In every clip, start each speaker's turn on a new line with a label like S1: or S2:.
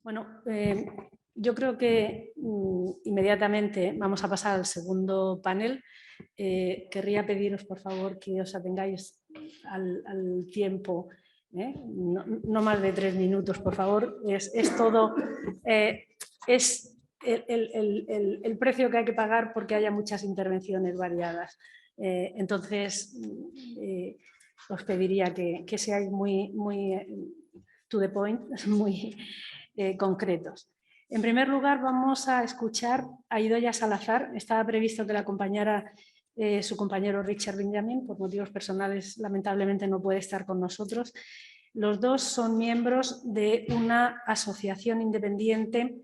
S1: Bueno, yo creo que inmediatamente vamos a pasar al segundo panel. Querría pediros, por favor, que os atengáis al tiempo, no más de 3 minutos, por favor. Es todo, es el precio que hay que pagar porque haya muchas intervenciones variadas. Entonces, os pediría que seáis muy to the point, muy concretos. En primer lugar, vamos a escuchar a Idoia Salazar. Estaba previsto que la acompañara su compañero Richard Benjamin. Por motivos personales, lamentablemente, no puede estar con nosotros. Los dos son miembros de una asociación independiente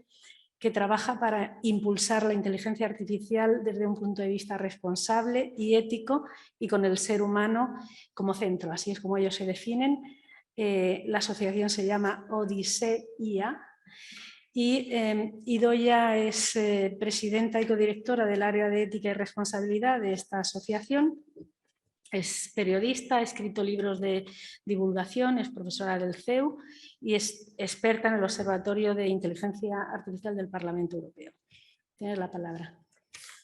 S1: que trabaja para impulsar la inteligencia artificial desde un punto de vista responsable y ético y con el ser humano como centro. Así es como ellos se definen. La asociación se llama Odisea y Idoia es presidenta y codirectora del área de ética y responsabilidad de esta asociación. Es periodista, ha escrito libros de divulgación, es profesora del CEU y es experta en el Observatorio de Inteligencia Artificial del Parlamento Europeo. Tienes la palabra.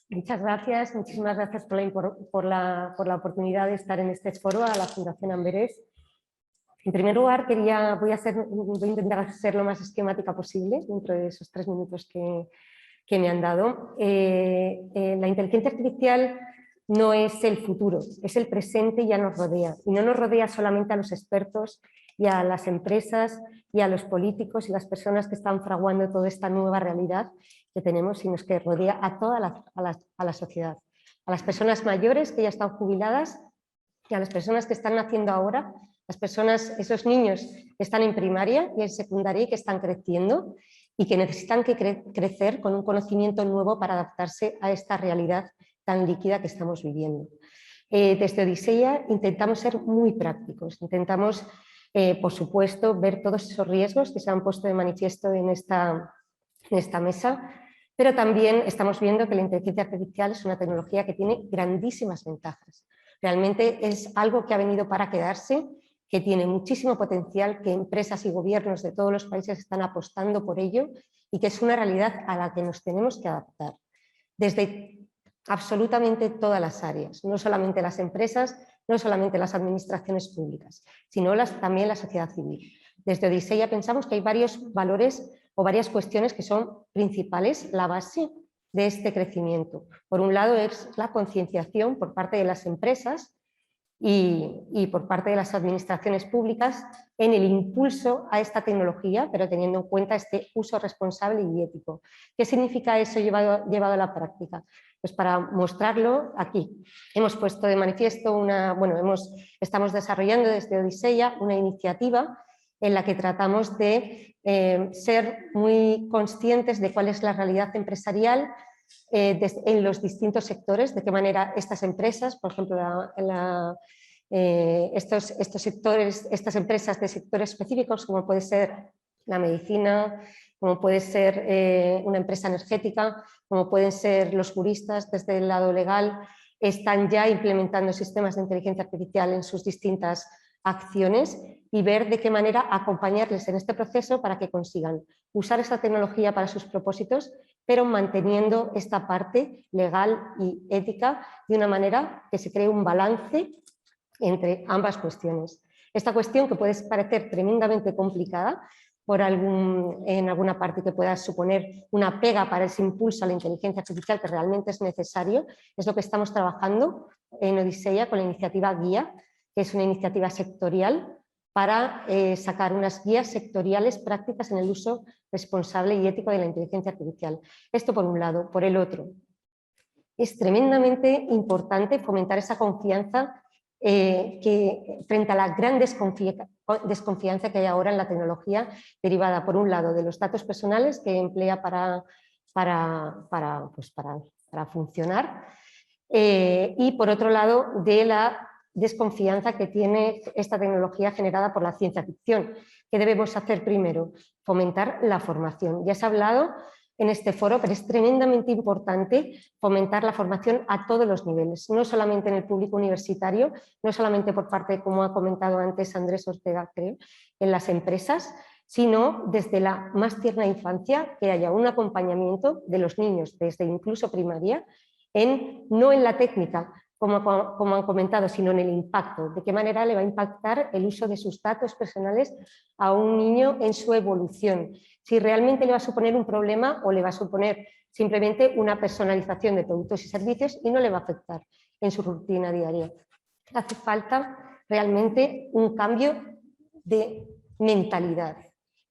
S2: Muchas gracias, muchísimas gracias por la oportunidad de estar en este foro a la Fundación Amberes. En primer lugar, voy a intentar ser lo más esquemática posible dentro de esos 3 minutos que me han dado. La inteligencia artificial no es el futuro, es el presente y ya nos rodea. Y no nos rodea solamente a los expertos y a las empresas y a los políticos y las personas que están fraguando toda esta nueva realidad que tenemos, sino que rodea a toda la sociedad. A las personas mayores que ya están jubiladas y a las personas que están naciendo ahora, las personas, esos niños que están en primaria y en secundaria y que están creciendo y que necesitan crecer con un conocimiento nuevo para adaptarse a esta realidad tan líquida que estamos viviendo. Desde Odisea intentamos ser muy prácticos, intentamos, por supuesto, ver todos esos riesgos que se han puesto de manifiesto en esta mesa, pero también estamos viendo que la inteligencia artificial es una tecnología que tiene grandísimas ventajas. Realmente es algo que ha venido para quedarse, que tiene muchísimo potencial, que empresas y gobiernos de todos los países están apostando por ello y que es una realidad a la que nos tenemos que adaptar. Desde absolutamente todas las áreas, no solamente las empresas, no solamente las administraciones públicas, sino también la sociedad civil. Desde Odisea pensamos que hay varios valores o varias cuestiones que son principales, la base de este crecimiento. Por un lado es la concienciación por parte de las empresas y por parte de las administraciones públicas en el impulso a esta tecnología, pero teniendo en cuenta este uso responsable y ético. ¿Qué significa eso llevado a la práctica? Pues para mostrarlo aquí. Hemos puesto de manifiesto estamos desarrollando desde Odisea una iniciativa en la que tratamos de ser muy conscientes de cuál es la realidad empresarial en los distintos sectores, de qué manera estas empresas, por ejemplo, estos sectores, estas empresas de sectores específicos, como puede ser la medicina, como puede ser una empresa energética, como pueden ser los juristas desde el lado legal, están ya implementando sistemas de inteligencia artificial en sus distintas acciones y ver de qué manera acompañarles en este proceso para que consigan usar esta tecnología para sus propósitos, pero manteniendo esta parte legal y ética de una manera que se cree un balance entre ambas cuestiones. Esta cuestión, que puede parecer tremendamente complicada en alguna parte, que pueda suponer una pega para ese impulso a la inteligencia artificial que realmente es necesario, es lo que estamos trabajando en Odisea con la iniciativa Guía, que es una iniciativa sectorial para sacar unas guías sectoriales prácticas en el uso responsable y ético de la inteligencia artificial. Esto por un lado. Por el otro, es tremendamente importante fomentar esa confianza frente a la gran desconfianza que hay ahora en la tecnología, derivada por un lado de los datos personales que emplea para funcionar y por otro lado de la desconfianza que tiene esta tecnología generada por la ciencia ficción. ¿Qué debemos hacer primero? Fomentar la formación. Ya se ha hablado en este foro, pero es tremendamente importante fomentar la formación a todos los niveles, no solamente en el público universitario, no solamente por parte, como ha comentado antes Andrés Ortega, creo, en las empresas, sino desde la más tierna infancia, que haya un acompañamiento de los niños desde incluso primaria, no en la técnica, como han comentado, sino en el impacto, de qué manera le va a impactar el uso de sus datos personales a un niño en su evolución, si realmente le va a suponer un problema o le va a suponer simplemente una personalización de productos y servicios y no le va a afectar en su rutina diaria. Hace falta realmente un cambio de mentalidad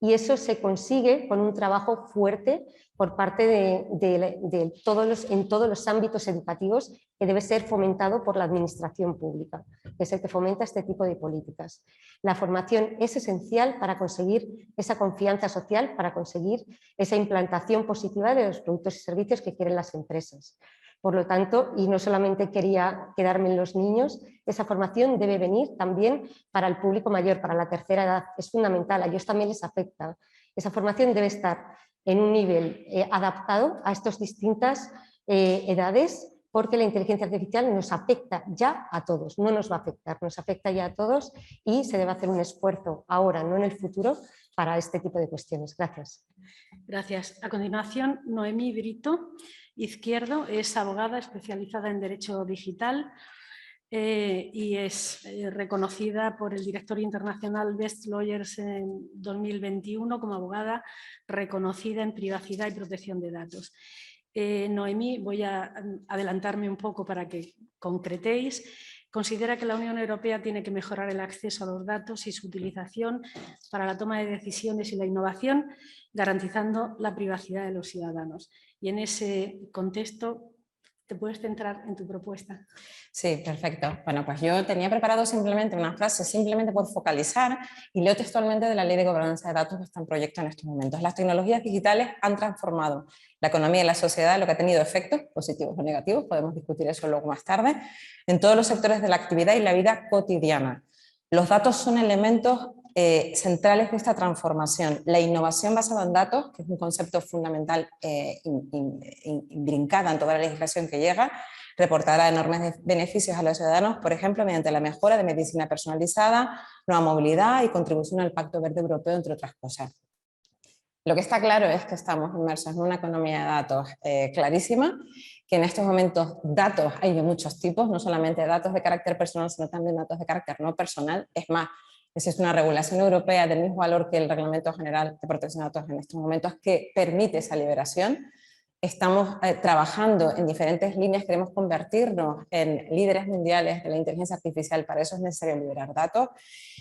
S2: y eso se consigue con un trabajo fuerte por parte en todos los ámbitos educativos, que debe ser fomentado por la administración pública, que es el que fomenta este tipo de políticas. La formación es esencial para conseguir esa confianza social, para conseguir esa implantación positiva de los productos y servicios que quieren las empresas. Por lo tanto, y no solamente quería quedarme en los niños, esa formación debe venir también para el público mayor, para la tercera edad. Es fundamental, a ellos también les afecta. Esa formación debe estar en un nivel adaptado a estas distintas edades, porque la inteligencia artificial nos afecta ya a todos, no nos va a afectar, nos afecta ya a todos y se debe hacer un esfuerzo ahora, no en el futuro, para este tipo de cuestiones. Gracias.
S1: Gracias. A continuación, Noemí Brito Izquierdo es abogada especializada en Derecho Digital y es reconocida por el directorio internacional Best Lawyers en 2021 como abogada reconocida en privacidad y protección de datos. Noemí, voy a adelantarme un poco para que concretéis. Considera que la Unión Europea tiene que mejorar el acceso a los datos y su utilización para la toma de decisiones y la innovación, garantizando la privacidad de los ciudadanos. Y en ese contexto, ¿te puedes centrar en tu propuesta?
S3: Sí, perfecto. Bueno, pues yo tenía preparado simplemente una frase, simplemente por focalizar, y leo textualmente de la Ley de Gobernanza de Datos que está en proyecto en estos momentos. Las tecnologías digitales han transformado la economía y la sociedad, lo que ha tenido efectos positivos o negativos, podemos discutir eso luego más tarde, en todos los sectores de la actividad y la vida cotidiana. Los datos son elementos centrales de esta transformación. La innovación basada en datos, que es un concepto fundamental brincada en toda la legislación que llega, reportará enormes beneficios a los ciudadanos, por ejemplo, mediante la mejora de medicina personalizada, nueva movilidad y contribución al Pacto Verde Europeo, entre otras cosas. Lo que está claro es que estamos inmersos en una economía de datos clarísima, que en estos momentos datos hay de muchos tipos, no solamente datos de carácter personal, sino también datos de carácter no personal. Es más, existe una regulación europea del mismo valor que el Reglamento General de Protección de Datos en estos momentos que permite esa liberación. Estamos trabajando en diferentes líneas, queremos convertirnos en líderes mundiales de la inteligencia artificial, para eso es necesario liberar datos.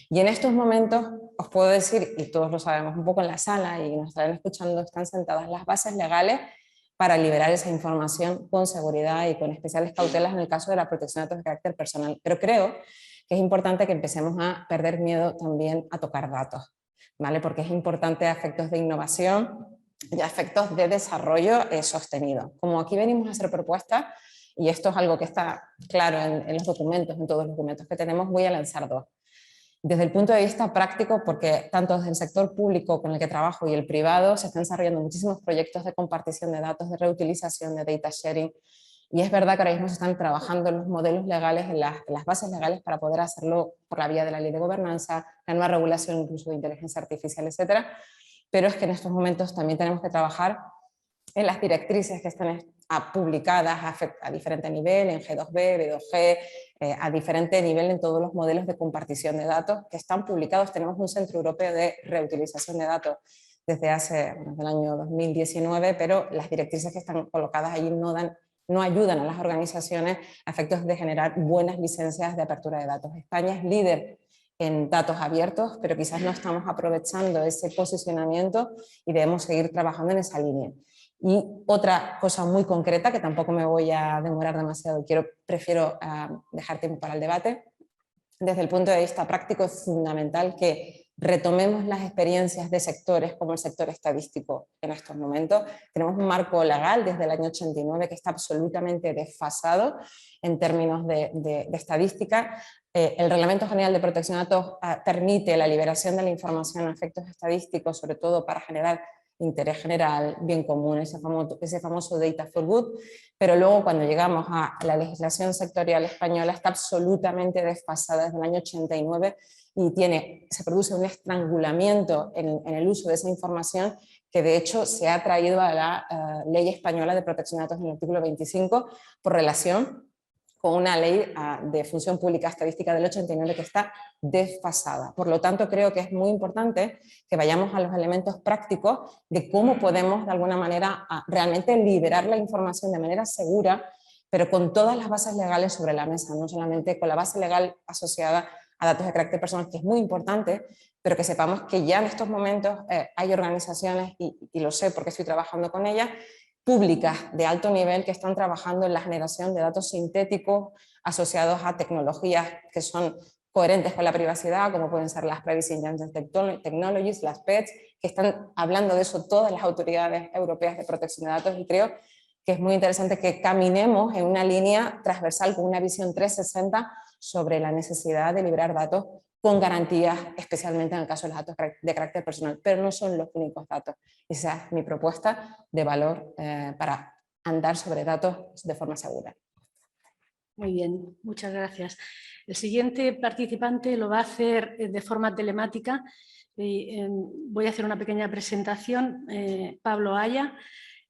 S3: Y en estos momentos os puedo decir, y todos lo sabemos un poco en la sala y nos estarán escuchando, están sentadas las bases legales para liberar esa información con seguridad y con especiales cautelas en el caso de la protección de datos de carácter personal. Pero creo que es importante que empecemos a perder miedo también a tocar datos, ¿vale? Porque es importante a efectos de innovación y a efectos de desarrollo sostenido. Como aquí venimos a hacer propuestas, y esto es algo que está claro en los documentos, en todos los documentos que tenemos, voy a lanzar dos. Desde el punto de vista práctico, porque tanto desde el sector público con el que trabajo y el privado se están desarrollando muchísimos proyectos de compartición de datos, de reutilización, de data sharing, y es verdad que ahora mismo se están trabajando en los modelos legales, en las bases legales para poder hacerlo por la vía de la ley de gobernanza, la nueva regulación incluso de inteligencia artificial, etcétera. Pero es que en estos momentos también tenemos que trabajar en las directrices que están publicadas a diferente nivel, en G2B, B2G, a diferente nivel en todos los modelos de compartición de datos que están publicados. Tenemos un centro europeo de reutilización de datos desde el año 2019, pero las directrices que están colocadas allí no ayudan a las organizaciones a efectos de generar buenas licencias de apertura de datos. España es líder en datos abiertos, pero quizás no estamos aprovechando ese posicionamiento y debemos seguir trabajando en esa línea. Y otra cosa muy concreta, que tampoco me voy a demorar demasiado, prefiero dejar tiempo para el debate. Desde el punto de vista práctico es fundamental que retomemos las experiencias de sectores como el sector estadístico en estos momentos. Tenemos un marco legal desde el año 89 que está absolutamente desfasado en términos de estadística. El Reglamento General de Protección de Datos permite la liberación de la información a efectos estadísticos, sobre todo para generar interés general, bien común, ese famoso data for good, pero luego cuando llegamos a la legislación sectorial española está absolutamente desfasada desde el año 89 y se produce un estrangulamiento en el uso de esa información que de hecho se ha traído a la Ley Española de Protección de Datos en el artículo 25 por relación con una ley de función pública estadística del 89 que está desfasada. Por lo tanto, creo que es muy importante que vayamos a los elementos prácticos de cómo podemos de alguna manera realmente liberar la información de manera segura, pero con todas las bases legales sobre la mesa, no solamente con la base legal asociada a datos de carácter personal, que es muy importante, pero que sepamos que ya en estos momentos hay organizaciones, y lo sé porque estoy trabajando con ellas, públicas de alto nivel que están trabajando en la generación de datos sintéticos asociados a tecnologías que son coherentes con la privacidad, como pueden ser las Privacy Enhancing Technologies, las PETs, que están hablando de eso todas las autoridades europeas de protección de datos, y creo que es muy interesante que caminemos en una línea transversal con una visión 360 sobre la necesidad de liberar datos con garantías, especialmente en el caso de los datos de carácter personal, pero no son los únicos datos. Esa es mi propuesta de valor para andar sobre datos de forma segura.
S1: Muy bien, muchas gracias. El siguiente participante lo va a hacer de forma telemática. Voy a hacer una pequeña presentación. Pablo Aya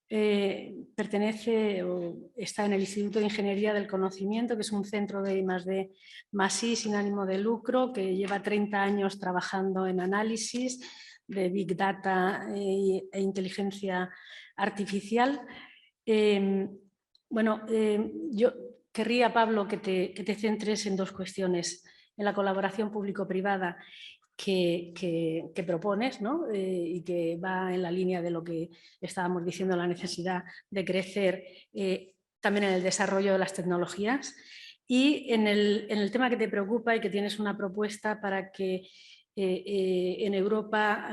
S1: pertenece o está en el Instituto de Ingeniería del Conocimiento, que es un centro de I+D+I sin ánimo de lucro, que lleva 30 años trabajando en análisis de Big Data e inteligencia artificial. Yo querría, Pablo, que te centres en dos cuestiones: en la colaboración público-privada que propones, ¿no? Y que va en la línea de lo que estábamos diciendo, la necesidad de crecer también en el desarrollo de las tecnologías, y en el tema que te preocupa y que tienes una propuesta para que en Europa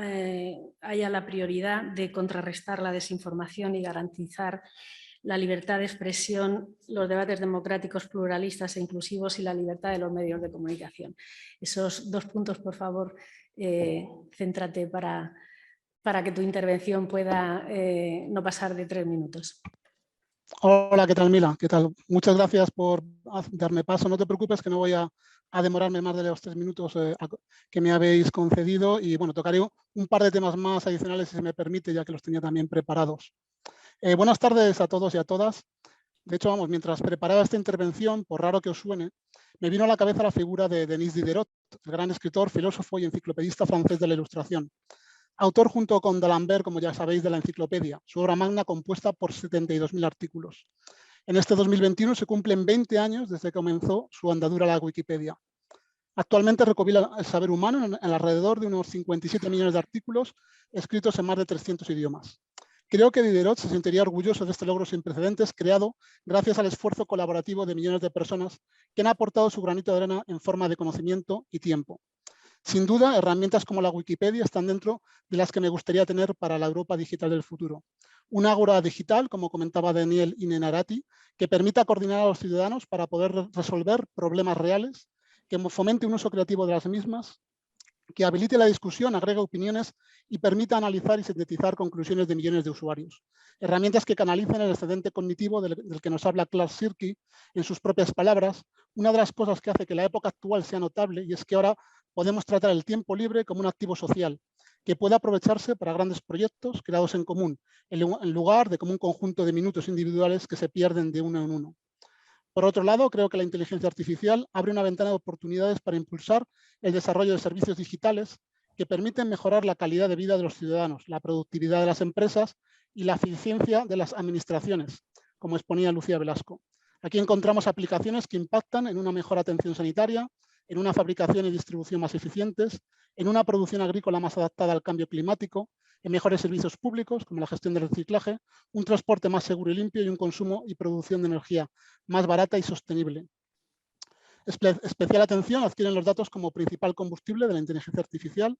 S1: haya la prioridad de contrarrestar la desinformación y garantizar la libertad de expresión, los debates democráticos, pluralistas e inclusivos y la libertad de los medios de comunicación. Esos dos puntos, por favor, céntrate para que tu intervención pueda no pasar de 3 minutos.
S4: Hola, ¿qué tal, Mila? ¿Qué tal? Muchas gracias por darme paso. No te preocupes, que no voy a demorarme más de los 3 minutos que me habéis concedido, y bueno, tocaré un par de temas más adicionales si se me permite, ya que los tenía también preparados. Buenas tardes a todos y a todas. De hecho, mientras preparaba esta intervención, por raro que os suene, me vino a la cabeza la figura de Denis Diderot, el gran escritor, filósofo y enciclopedista francés de la Ilustración. Autor, junto con D'Alembert, como ya sabéis, de la Enciclopedia, su obra magna compuesta por 72.000 artículos. En este 2021 se cumplen 20 años desde que comenzó su andadura la Wikipedia. Actualmente recopila el saber humano en alrededor de unos 57 millones de artículos escritos en más de 300 idiomas. Creo que Diderot se sentiría orgulloso de este logro sin precedentes, creado gracias al esfuerzo colaborativo de millones de personas que han aportado su granito de arena en forma de conocimiento y tiempo. Sin duda, herramientas como la Wikipedia están dentro de las que me gustaría tener para la Europa digital del futuro. Un ágora digital, como comentaba Daniel Inenarati, que permita coordinar a los ciudadanos para poder resolver problemas reales, que fomente un uso creativo de las mismas, que habilite la discusión, agregue opiniones y permita analizar y sintetizar conclusiones de millones de usuarios. Herramientas que canalicen el excedente cognitivo del que nos habla Clark Shirky en sus propias palabras. Una de las cosas que hace que la época actual sea notable, y es que ahora podemos tratar el tiempo libre como un activo social, que puede aprovecharse para grandes proyectos creados en común, en lugar de como un conjunto de minutos individuales que se pierden de uno en uno. Por otro lado, creo que la inteligencia artificial abre una ventana de oportunidades para impulsar el desarrollo de servicios digitales que permiten mejorar la calidad de vida de los ciudadanos, la productividad de las empresas y la eficiencia de las administraciones, como exponía Lucía Velasco. Aquí encontramos aplicaciones que impactan en una mejor atención sanitaria, en una fabricación y distribución más eficientes, en una producción agrícola más adaptada al cambio climático, en mejores servicios públicos, como la gestión del reciclaje, un transporte más seguro y limpio y un consumo y producción de energía más barata y sostenible. Especial atención adquieren los datos como principal combustible de la inteligencia artificial,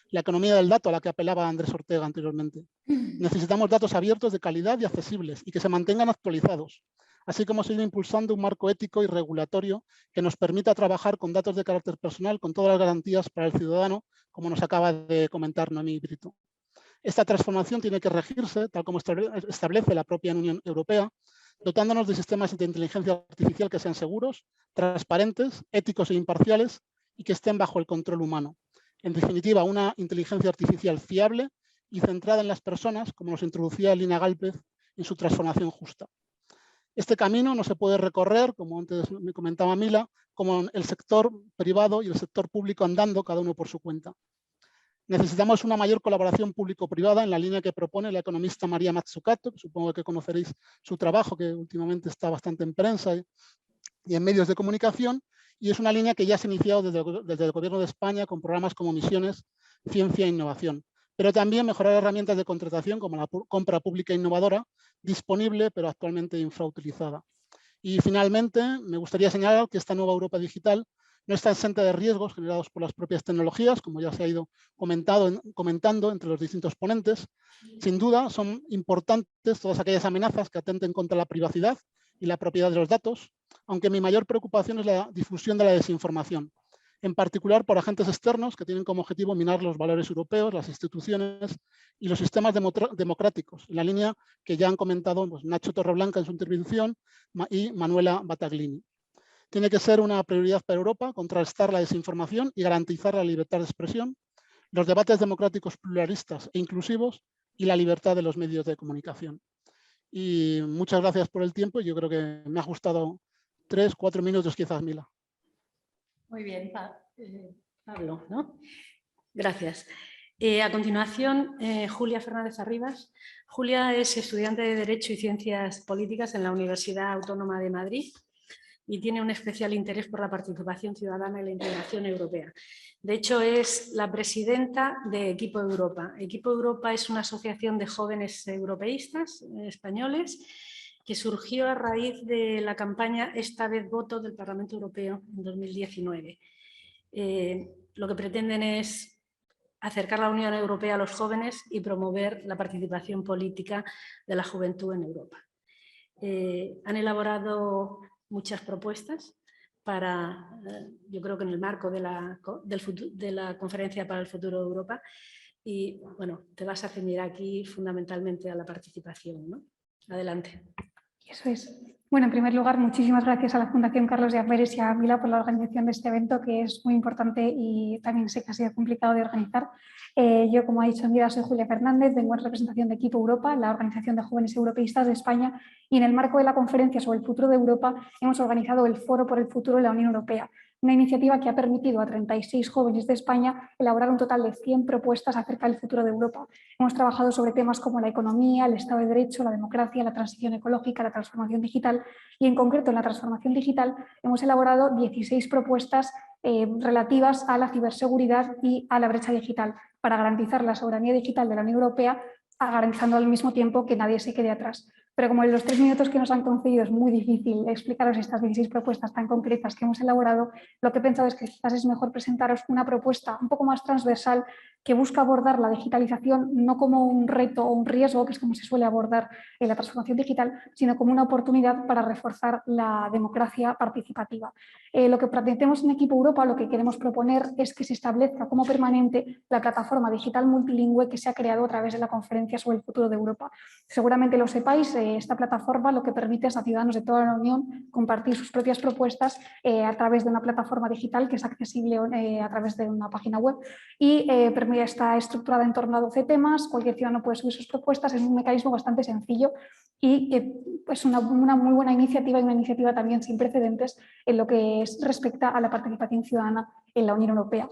S4: la economía del dato a la que apelaba Andrés Ortega anteriormente. Necesitamos datos abiertos de calidad y accesibles y que se mantengan actualizados, así como seguir impulsando un marco ético y regulatorio que nos permita trabajar con datos de carácter personal con todas las garantías para el ciudadano, como nos acaba de comentar Noemí Brito. Esta transformación tiene que regirse, tal como establece la propia Unión Europea, dotándonos de sistemas de inteligencia artificial que sean seguros, transparentes, éticos e imparciales y que estén bajo el control humano. En definitiva, una inteligencia artificial fiable y centrada en las personas, como nos introducía Lina Gálpez en su transformación justa. Este camino no se puede recorrer, como antes me comentaba Mila, como el sector privado y el sector público andando cada uno por su cuenta. Necesitamos una mayor colaboración público-privada en la línea que propone la economista María Mazzucato, que supongo que conoceréis su trabajo, que últimamente está bastante en prensa y en medios de comunicación, y es una línea que ya se ha iniciado desde el Gobierno de España con programas como Misiones, Ciencia e Innovación, pero también mejorar herramientas de contratación como la compra pública innovadora, disponible pero actualmente infrautilizada. Y finalmente, me gustaría señalar que esta nueva Europa digital no está exenta de riesgos generados por las propias tecnologías, como ya se ha ido comentando entre los distintos ponentes. Sin duda, son importantes todas aquellas amenazas que atenten contra la privacidad y la propiedad de los datos, aunque mi mayor preocupación es la difusión de la desinformación, en particular por agentes externos que tienen como objetivo minar los valores europeos, las instituciones y los sistemas democráticos, en la línea que ya han comentado Nacho Torreblanca en su intervención y Manuela Battaglini. Tiene que ser una prioridad para Europa contrarrestar la desinformación y garantizar la libertad de expresión, los debates democráticos pluralistas e inclusivos y la libertad de los medios de comunicación. Y muchas gracias por el tiempo. Yo creo que me ha gustado 3-4 minutos quizás, Mila.
S1: Muy bien, Pablo, ¿no? Gracias. A continuación, Julia Fernández Arribas. Julia es estudiante de Derecho y Ciencias Políticas en la Universidad Autónoma de Madrid y tiene un especial interés por la participación ciudadana y la integración europea. De hecho, es la presidenta de Equipo Europa. Equipo Europa es una asociación de jóvenes europeístas españoles que surgió a raíz de la campaña Esta vez voto del Parlamento Europeo en 2019. Lo que pretenden es acercar la Unión Europea a los jóvenes y promover la participación política de la juventud en Europa. Han elaborado muchas propuestas para, yo creo que en el marco de la Conferencia para el Futuro de Europa, y bueno, te vas a ceñir aquí fundamentalmente a la participación, ¿no? Adelante.
S5: Eso es. Bueno, en primer lugar, muchísimas gracias a la Fundación Carlos de Amberes y a Mila por la organización de este evento, que es muy importante y también sé que ha sido complicado de organizar. Yo, como ha dicho Mila, soy Julia Fernández, vengo en representación de Equipo Europa, la organización de jóvenes europeístas de España, y en el marco de la conferencia sobre el futuro de Europa hemos organizado el Foro por el Futuro de la Unión Europea, una iniciativa que ha permitido a 36 jóvenes de España elaborar un total de 100 propuestas acerca del futuro de Europa. Hemos trabajado sobre temas como la economía, el Estado de Derecho, la democracia, la transición ecológica, la transformación digital, y en concreto en la transformación digital hemos elaborado 16 propuestas relativas a la ciberseguridad y a la brecha digital para garantizar la soberanía digital de la Unión Europea, garantizando al mismo tiempo que nadie se quede atrás. Pero como en los 3 minutos que nos han concedido es muy difícil explicaros estas 16 propuestas tan concretas que hemos elaborado, lo que he pensado es que quizás es mejor presentaros una propuesta un poco más transversal que busca abordar la digitalización no como un reto o un riesgo, que es como se suele abordar en la transformación digital, sino como una oportunidad para reforzar la democracia participativa. Lo que pretendemos en Equipo Europa, lo que queremos proponer es que se establezca como permanente la plataforma digital multilingüe que se ha creado a través de la Conferencia sobre el Futuro de Europa. Seguramente lo sepáis, esta plataforma lo que permite es a ciudadanos de toda la Unión compartir sus propias propuestas a través de una plataforma digital que es accesible a través de una página web y está estructurada en torno a 12 temas. Cualquier ciudadano puede subir sus propuestas, es un mecanismo bastante sencillo y que es una muy buena iniciativa y una iniciativa también sin precedentes en lo que respecta a la participación ciudadana en la Unión Europea.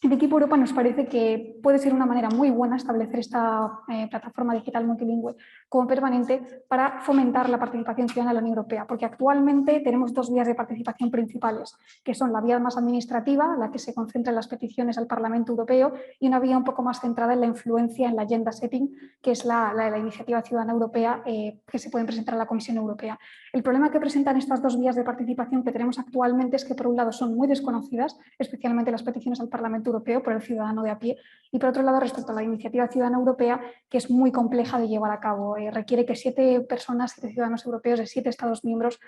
S5: En Equipo Europa nos parece que puede ser una manera muy buena establecer esta plataforma digital multilingüe como permanente para fomentar la participación ciudadana en la Unión Europea, porque actualmente tenemos 2 vías de participación principales, que son la vía más administrativa, la que se concentra en las peticiones al Parlamento Europeo, y una vía un poco más centrada en la influencia en la agenda setting, que es la iniciativa ciudadana europea que se pueden presentar a la Comisión Europea. El problema que presentan estas 2 vías de participación que tenemos actualmente es que, por un lado, son muy desconocidas, especialmente las peticiones al Parlamento Europeo por el ciudadano de a pie, y por otro lado, respecto a la iniciativa ciudadana europea, que es muy compleja de llevar a cabo. Requiere que 7 ciudadanos europeos de 7 Estados miembros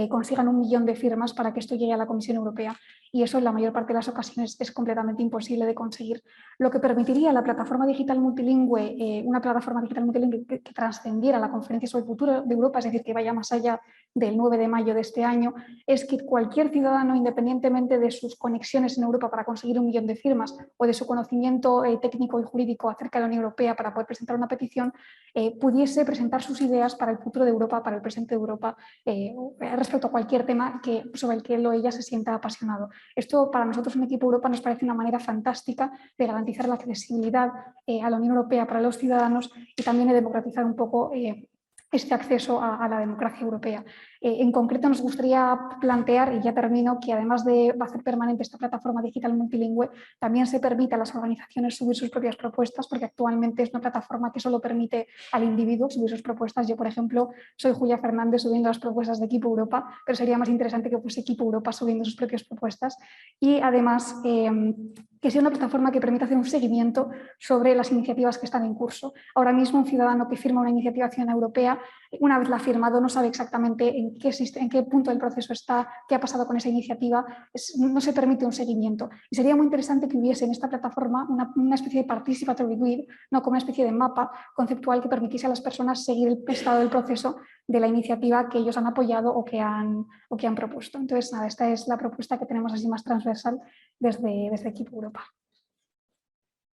S5: consigan 1 millón de firmas para que esto llegue a la Comisión Europea. y eso en la mayor parte de las ocasiones es completamente imposible de conseguir. Lo que permitiría la plataforma digital multilingüe, una plataforma digital multilingüe que trascendiera la conferencia sobre el futuro de Europa, es decir, que vaya más allá del 9 de mayo de este año, es que cualquier ciudadano, independientemente de sus conexiones en Europa para conseguir 1 millón de firmas o de su conocimiento técnico y jurídico acerca de la Unión Europea para poder presentar una petición, pudiese presentar sus ideas para el futuro de Europa, para el presente de Europa, respecto a cualquier tema sobre el que él o ella se sienta apasionado. Esto para nosotros en Equipo Europa nos parece una manera fantástica de garantizar la accesibilidad a la Unión Europea para los ciudadanos y también de democratizar un poco este acceso a la democracia europea. En concreto nos gustaría plantear, y ya termino, que además de hacer permanente esta plataforma digital multilingüe, también se permite a las organizaciones subir sus propias propuestas, porque actualmente es una plataforma que solo permite al individuo subir sus propuestas. Yo, por ejemplo, soy Julia Fernández subiendo las propuestas de Equipo Europa, pero sería más interesante que fuese Equipo Europa subiendo sus propias propuestas. Y además, que sea una plataforma que permita hacer un seguimiento sobre las iniciativas que están en curso. Ahora mismo un ciudadano que firma una iniciativa ciudadana europea, una vez la ha firmado, no sabe exactamente en qué punto del proceso está, qué ha pasado con esa iniciativa, no se permite un seguimiento. Y sería muy interesante que hubiese en esta plataforma una especie de participatory guide, no como una especie de mapa conceptual que permitiese a las personas seguir el estado del proceso de la iniciativa que ellos han apoyado o que han propuesto. Entonces, nada, esta es la propuesta que tenemos así más transversal desde Equipo Europa.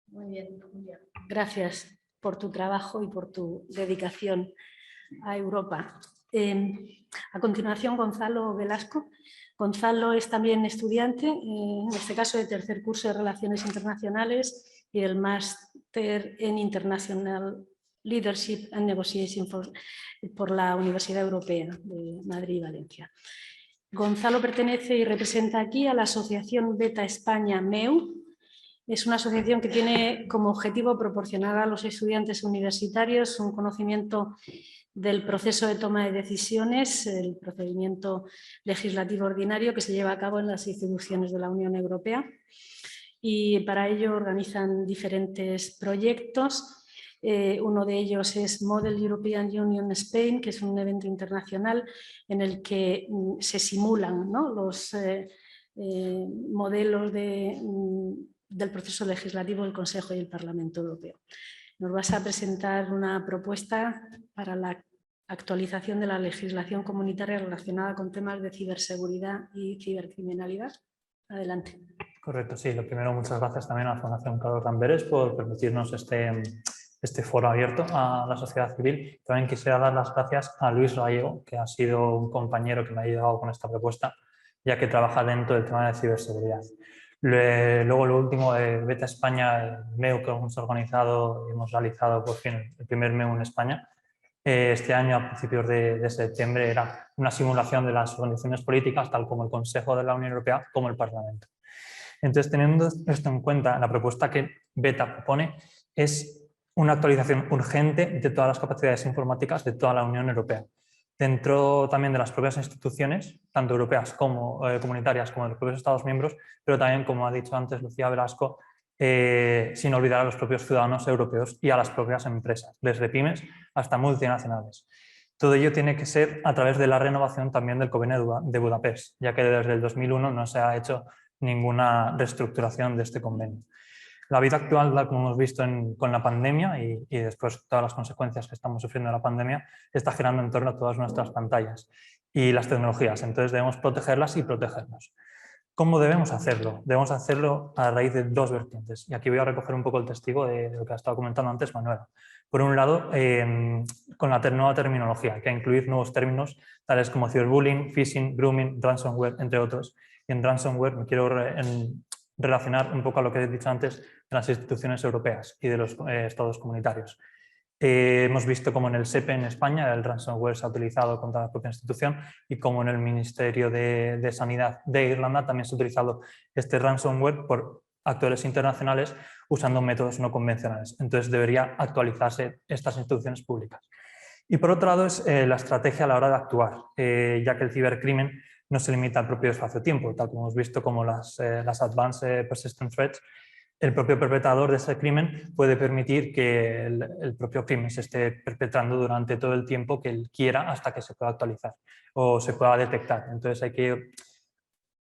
S1: Muy bien, Julia. Gracias por tu trabajo y por tu dedicación a Europa. A continuación, Gonzalo Velasco. Gonzalo es también estudiante, en este caso de tercer curso de Relaciones Internacionales y del máster en International Leadership and Negotiation por la Universidad Europea de Madrid y Valencia. Gonzalo pertenece y representa aquí a la Asociación Beta España MEU. Es una asociación que tiene como objetivo proporcionar a los estudiantes universitarios un conocimiento del proceso de toma de decisiones, el procedimiento legislativo ordinario que se lleva a cabo en las instituciones de la Unión Europea. Y para ello organizan diferentes proyectos. Uno de ellos es Model European Union Spain, que es un evento internacional en el que se simulan, ¿no?, los modelos del proceso legislativo del Consejo y el Parlamento Europeo. Nos vas a presentar una propuesta para la actualización de la legislación comunitaria relacionada con temas de ciberseguridad y cibercriminalidad. Adelante.
S6: Correcto, sí. Lo primero, muchas gracias también a la Fundación Carlos de Amberes por permitirnos este foro abierto a la sociedad civil. También quisiera dar las gracias a Luis Gallego, que ha sido un compañero que me ha ayudado con esta propuesta, ya que trabaja dentro del tema de ciberseguridad. Luego, lo último, de Beta España, el MEU que hemos organizado y hemos realizado por fin el primer MEU en España. Este año, a principios de septiembre, era una simulación de las organizaciones políticas, tal como el Consejo de la Unión Europea, como el Parlamento. Entonces, teniendo esto en cuenta, la propuesta que Beta propone es una actualización urgente de todas las capacidades informáticas de toda la Unión Europea. Dentro también de las propias instituciones, tanto europeas como comunitarias, como de los propios Estados miembros, pero también, como ha dicho antes Lucía Velasco, sin olvidar a los propios ciudadanos europeos y a las propias empresas, desde pymes hasta multinacionales. Todo ello tiene que ser a través de la renovación también del Convenio de Budapest, ya que desde el 2001 no se ha hecho ninguna reestructuración de este convenio. La vida actual, como hemos visto con la pandemia y después todas las consecuencias que estamos sufriendo de la pandemia, está girando en torno a todas nuestras pantallas y las tecnologías. Entonces debemos protegerlas y protegernos. ¿Cómo debemos hacerlo? Debemos hacerlo a raíz de dos vertientes. Y aquí voy a recoger un poco el testigo de lo que ha estado comentando antes Manuela. Por un lado, con la nueva terminología, hay que incluir nuevos términos tales como ciberbullying, phishing, grooming, ransomware, entre otros. Y en ransomware me quiero relacionar un poco a lo que he dicho antes de las instituciones europeas y de los estados comunitarios. Hemos visto cómo en el SEPE en España el ransomware se ha utilizado contra la propia institución y como en el Ministerio de Sanidad de Irlanda también se ha utilizado este ransomware por actores internacionales usando métodos no convencionales. Entonces debería actualizarse estas instituciones públicas. Y por otro lado es la estrategia a la hora de actuar, ya que el cibercrimen no se limita al propio espacio-tiempo, tal como hemos visto como las Advanced Persistent Threats. El propio perpetrador de ese crimen puede permitir que el propio crimen se esté perpetrando durante todo el tiempo que él quiera hasta que se pueda actualizar o se pueda detectar. Entonces hay que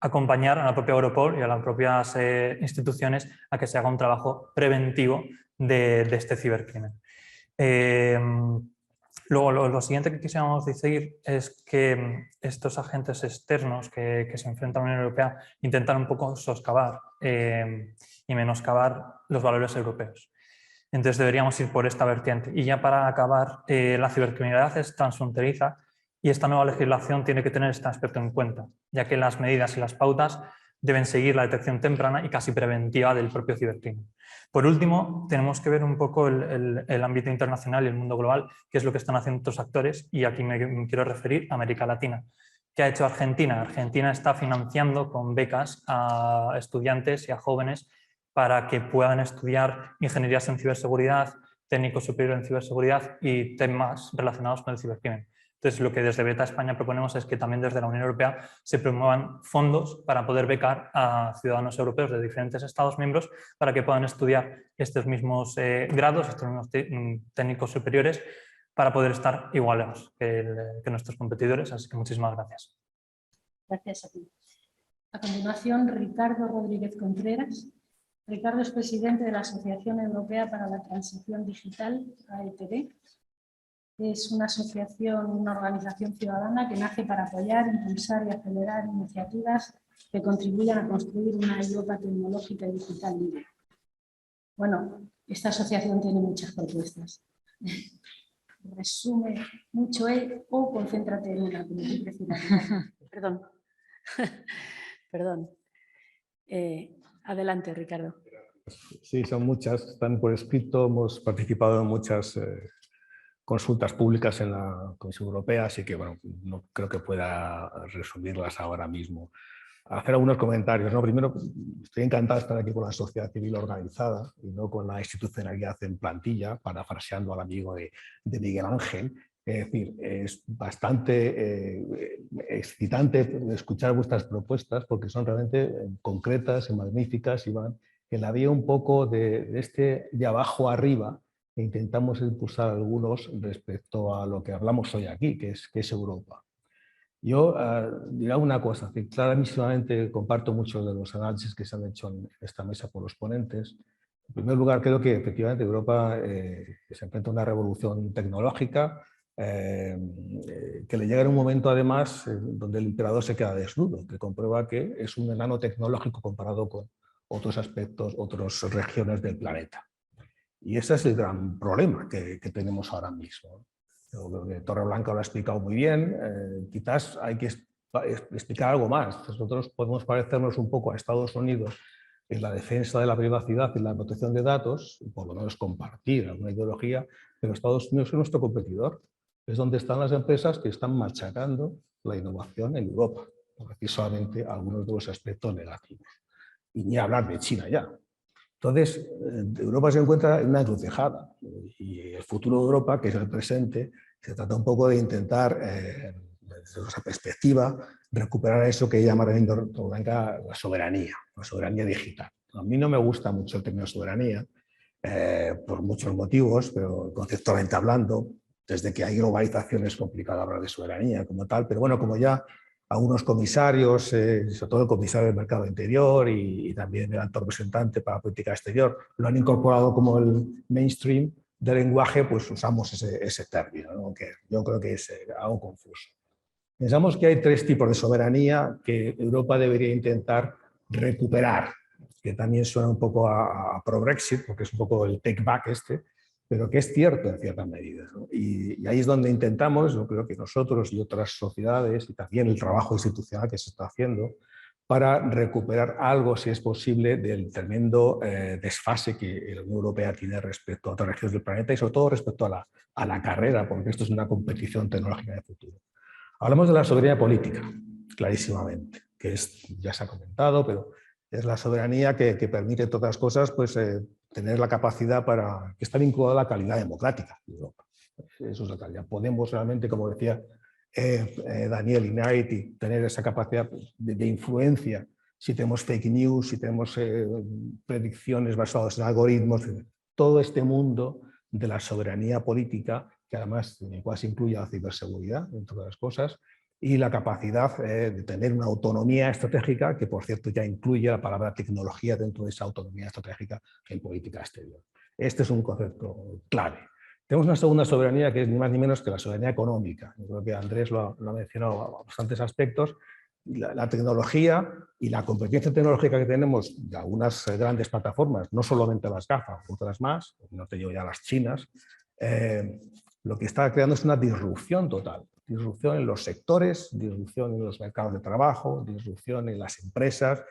S6: acompañar a la propia Europol y a las propias instituciones a que se haga un trabajo preventivo de este cibercrimen. Luego, lo siguiente que quisiéramos decir es que estos agentes externos que se enfrentan a la Unión Europea intentan un poco soscavar y menoscabar los valores europeos. Entonces deberíamos ir por esta vertiente. Y ya para acabar, la cibercriminalidad es transfronteriza y esta nueva legislación tiene que tener este aspecto en cuenta, ya que las medidas y las pautas deben seguir la detección temprana y casi preventiva del propio cibercrimen. Por último, tenemos que ver un poco el ámbito internacional y el mundo global, qué es lo que están haciendo otros actores, y aquí me quiero referir a América Latina. ¿Qué ha hecho Argentina? Argentina está financiando con becas a estudiantes y a jóvenes para que puedan estudiar ingenierías en ciberseguridad, técnico superior en ciberseguridad y temas relacionados con el cibercrimen. Entonces, lo que desde Beta España proponemos es que también desde la Unión Europea se promuevan fondos para poder becar a ciudadanos europeos de diferentes Estados miembros para que puedan estudiar estos mismos grados, estos mismos técnicos superiores, para poder estar igualados que nuestros competidores. Así que muchísimas gracias.
S1: Gracias a ti. A continuación, Ricardo Rodríguez Contreras. Ricardo es presidente de la Asociación Europea para la Transición Digital, AETD. Es una asociación, una organización ciudadana que nace para apoyar, impulsar y acelerar iniciativas que contribuyan a construir una Europa tecnológica y digital libre. Bueno, esta asociación tiene muchas propuestas. Resume mucho o concéntrate en una, como tú prefieras. Perdón. Perdón. Adelante, Ricardo.
S7: Sí, son muchas, están por escrito, hemos participado en muchas consultas públicas en la Comisión Europea, así que bueno, no creo que pueda resumirlas ahora mismo. Hacer algunos comentarios, ¿no? Primero, estoy encantado de estar aquí con la sociedad civil organizada y no con la institucionalidad en plantilla, parafraseando al amigo de Miguel Ángel. Es decir, es bastante excitante escuchar vuestras propuestas porque son realmente concretas y magníficas y van en la vía un poco de abajo arriba e intentamos impulsar algunos respecto a lo que hablamos hoy aquí, que es Europa. Yo diré una cosa, que clarísimamente comparto muchos de los análisis que se han hecho en esta mesa por los ponentes. En primer lugar, creo que efectivamente Europa se enfrenta a una revolución tecnológica que le llega en un momento además donde el emperador se queda desnudo, que comprueba que es un enano tecnológico comparado con otros aspectos, otras regiones del planeta. Y ese es el gran problema que tenemos ahora mismo. Yo creo que Torreblanca lo ha explicado muy bien, quizás hay que explicar algo más. Nosotros podemos parecernos un poco a Estados Unidos en la defensa de la privacidad y la protección de datos, por lo menos compartir alguna ideología, pero Estados Unidos es nuestro competidor. Es donde están las empresas que están machacando la innovación en Europa, por decir solamente algunos de los aspectos negativos. Y ni hablar de China ya. Entonces, Europa se encuentra en una encrucijada y el futuro de Europa, que es el presente, se trata un poco de intentar, desde esa perspectiva, recuperar eso que llama Torreblanca la soberanía digital. A mí no me gusta mucho el término soberanía, por muchos motivos, pero conceptualmente hablando, desde que hay globalización es complicado hablar de soberanía como tal, pero bueno, como ya algunos comisarios, sobre todo el comisario del Mercado Interior y también el alto representante para la política exterior, lo han incorporado como el mainstream del lenguaje, pues usamos ese término, ¿no? Que yo creo que es algo confuso. Pensamos que hay tres tipos de soberanía que Europa debería intentar recuperar, que también suena un poco a pro-Brexit, porque es un poco el take back pero que es cierto en cierta medida, ¿no? Y ahí es donde intentamos, yo creo que nosotros y otras sociedades, y también el trabajo institucional que se está haciendo, para recuperar algo, si es posible, del tremendo desfase que la Unión Europea tiene respecto a otras regiones del planeta y sobre todo respecto a la carrera, porque esto es una competición tecnológica de futuro. Hablamos de la soberanía política, clarísimamente, que ya se ha comentado, pero es la soberanía que permite, entre otras cosas, pues, tener la capacidad para que está vinculada a la calidad democrática de Europa. Eso es la calidad. Podemos realmente, como decía Daniel Inariti, tener esa capacidad de influencia si tenemos fake news, si tenemos predicciones basadas en algoritmos, todo este mundo de la soberanía política, que además en el cual se incluye la ciberseguridad, entre otras cosas, y la capacidad de tener una autonomía estratégica, que por cierto ya incluye la palabra tecnología dentro de esa autonomía estratégica en política exterior. Este es un concepto clave. Tenemos una segunda soberanía que es ni más ni menos que la soberanía económica. Yo creo que Andrés lo ha mencionado a bastantes aspectos. La tecnología y la competencia tecnológica que tenemos de algunas grandes plataformas, no solamente las GAFA, otras más, no te digo ya las chinas, lo que está creando es una disrupción total. Disrupción en los sectores, disrupción en los mercados de trabajo, disrupción en las empresas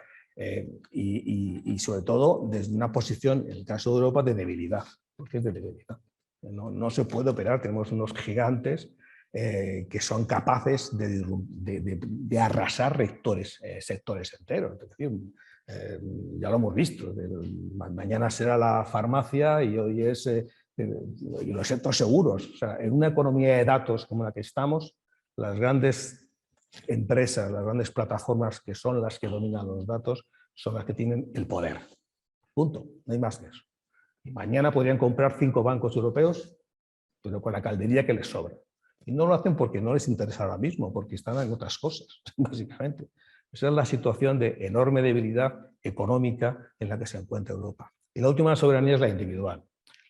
S7: y sobre todo desde una posición, en el caso de Europa, de debilidad, porque es de debilidad. No se puede operar, tenemos unos gigantes que son capaces de arrasar sectores enteros. Es decir, ya lo hemos visto, mañana será la farmacia y hoy es y los sectores seguros. O sea, en una economía de datos como la que estamos, las grandes empresas, las grandes plataformas que son las que dominan los datos, son las que tienen el poder. Punto, no hay más que eso. Y mañana podrían comprar 5 bancos europeos, pero con la caldería que les sobra. Y no lo hacen porque no les interesa ahora mismo, porque están en otras cosas, básicamente. Esa es la situación de enorme debilidad económica en la que se encuentra Europa. Y la última soberanía es la individual.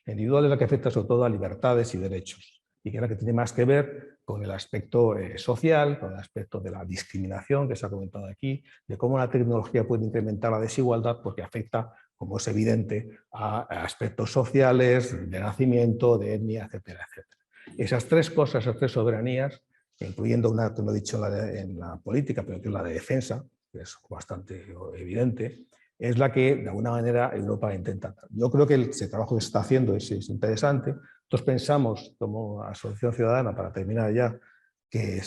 S7: La individual es la que afecta sobre todo a libertades y derechos, y que es la que tiene más que ver con el aspecto social, con el aspecto de la discriminación que se ha comentado aquí, de cómo la tecnología puede incrementar la desigualdad porque afecta, como es evidente, a aspectos sociales, de nacimiento, de etnia, etcétera, etcétera. Esas 3 cosas, esas 3 soberanías, incluyendo una que lo he dicho en la política, pero que es la de defensa, que es bastante evidente, es la que de alguna manera Europa intenta. Yo creo que ese trabajo que se está haciendo es interesante. Nosotros pensamos, como Asociación Ciudadana, para terminar ya, que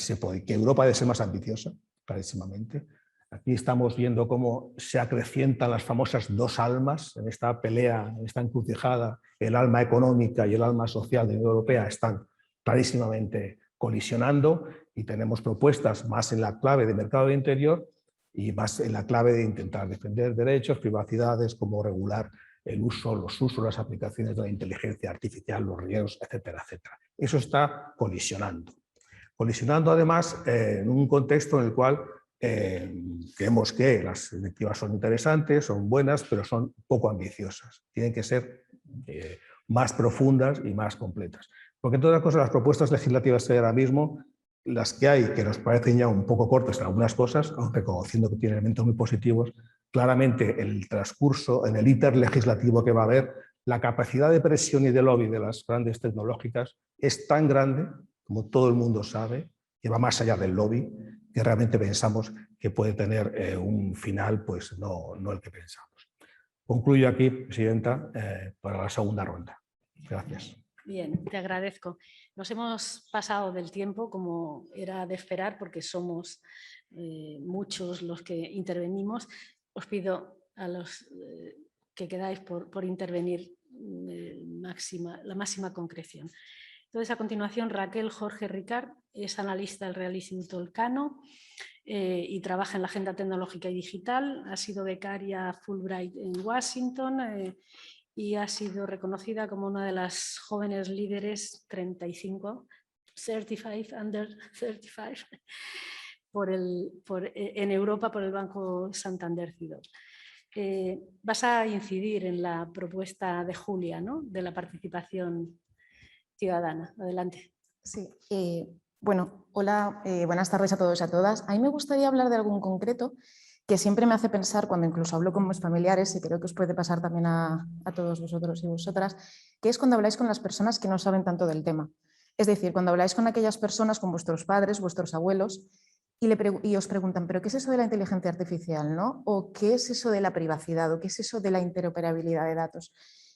S7: Europa debe ser más ambiciosa, clarísimamente. Aquí estamos viendo cómo se acrecientan las famosas 2 almas en esta pelea, en esta encrucijada. El alma económica y el alma social de la Unión Europea están clarísimamente colisionando y tenemos propuestas más en la clave de mercado de interior y más en la clave de intentar defender derechos, privacidades, como regular los usos, las aplicaciones de la inteligencia artificial, los riesgos, etcétera, etcétera. Eso está colisionando. Colisionando además en un contexto en el cual creemos que las directivas son interesantes, son buenas, pero son poco ambiciosas. Tienen que ser más profundas y más completas. Porque en todas las cosas, las propuestas legislativas que hay ahora mismo, las que hay, que nos parecen ya un poco cortas en algunas cosas, aunque reconociendo que tienen elementos muy positivos, claramente el transcurso, en el íter legislativo que va a haber, la capacidad de presión y de lobby de las grandes tecnológicas es tan grande, como todo el mundo sabe, que va más allá del lobby, que realmente pensamos que puede tener un final, pues no el que pensamos. Concluyo aquí, Presidenta, para la segunda ronda. Gracias.
S1: Bien, te agradezco. Nos hemos pasado del tiempo, como era de esperar, porque somos muchos los que intervenimos. Os pido a los que quedáis por intervenir la máxima concreción. Entonces, a continuación, Raquel Jorge Ricard es analista del Real Instituto Elcano y trabaja en la agenda tecnológica y digital. Ha sido becaria Fulbright en Washington y ha sido reconocida como una de las jóvenes líderes 35, Certified Under 35, en Europa por el Banco Santander Cidor. Vas a incidir en la propuesta de Julia, ¿no?, de la participación ciudadana. Adelante.
S8: Sí, bueno, hola, buenas tardes a todos y a todas. A mí me gustaría hablar de algún concreto que siempre me hace pensar cuando incluso hablo con mis familiares, y creo que os puede pasar también a todos vosotros y vosotras, que es cuando habláis con las personas que no saben tanto del tema. Es decir, cuando habláis con aquellas personas, con vuestros padres, vuestros abuelos, y os preguntan, ¿pero qué es eso de la inteligencia artificial, ¿no? ¿O qué es eso de la privacidad? ¿O qué es eso de la interoperabilidad de datos?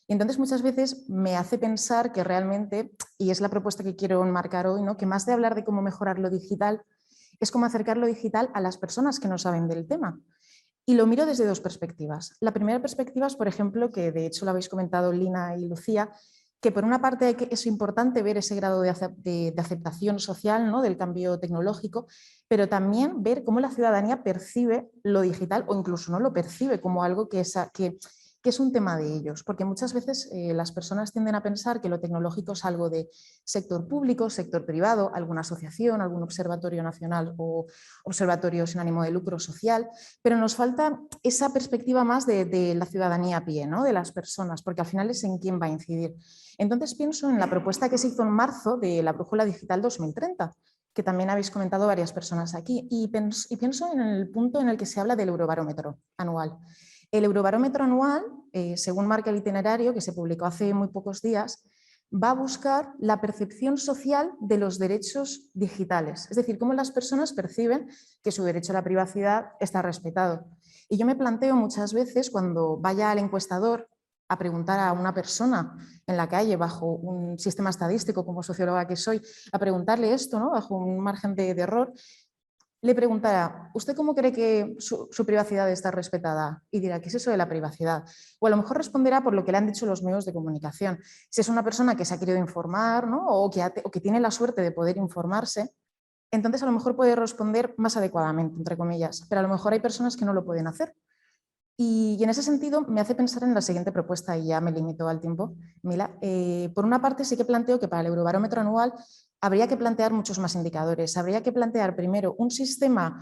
S8: Y entonces muchas veces me hace pensar que realmente, y es la propuesta que quiero enmarcar hoy, ¿no?, que más de hablar de cómo mejorar lo digital, es cómo acercar lo digital a las personas que no saben del tema. Y lo miro desde 2 perspectivas. La primera perspectiva es, por ejemplo, que de hecho lo habéis comentado Lina y Lucía, que por una parte es importante ver ese grado de aceptación social, ¿no?, del cambio tecnológico, pero también ver cómo la ciudadanía percibe lo digital o incluso no lo percibe como algo que que es un tema de ellos, porque muchas veces las personas tienden a pensar que lo tecnológico es algo de sector público, sector privado, alguna asociación, algún observatorio nacional o observatorio sin ánimo de lucro social, pero nos falta esa perspectiva más de la ciudadanía a pie, ¿no? De las personas, porque al final es en quién va a incidir. Entonces pienso en la propuesta que se hizo en marzo de la Brújula Digital 2030, que también habéis comentado varias personas aquí, y pienso en el punto en el que se habla del Eurobarómetro anual. El Eurobarómetro anual, según marca el itinerario, que se publicó hace muy pocos días, va a buscar la percepción social de los derechos digitales, es decir, cómo las personas perciben que su derecho a la privacidad está respetado. Y yo me planteo muchas veces, cuando vaya al encuestador a preguntar a una persona en la calle, bajo un sistema estadístico como socióloga que soy, a preguntarle esto, ¿no? Bajo un margen de error, le preguntará, ¿usted cómo cree que su privacidad está respetada? Y dirá, ¿qué es eso de la privacidad? O a lo mejor responderá por lo que le han dicho los medios de comunicación. Si es una persona que se ha querido informar, ¿no? o que tiene la suerte de poder informarse, entonces a lo mejor puede responder más adecuadamente, entre comillas, pero a lo mejor hay personas que no lo pueden hacer. Y en ese sentido me hace pensar en la siguiente propuesta, y ya me limito al tiempo, Mila. Por una parte sí que planteo que para el Eurobarómetro anual habría que plantear muchos más indicadores. Habría que plantear primero un sistema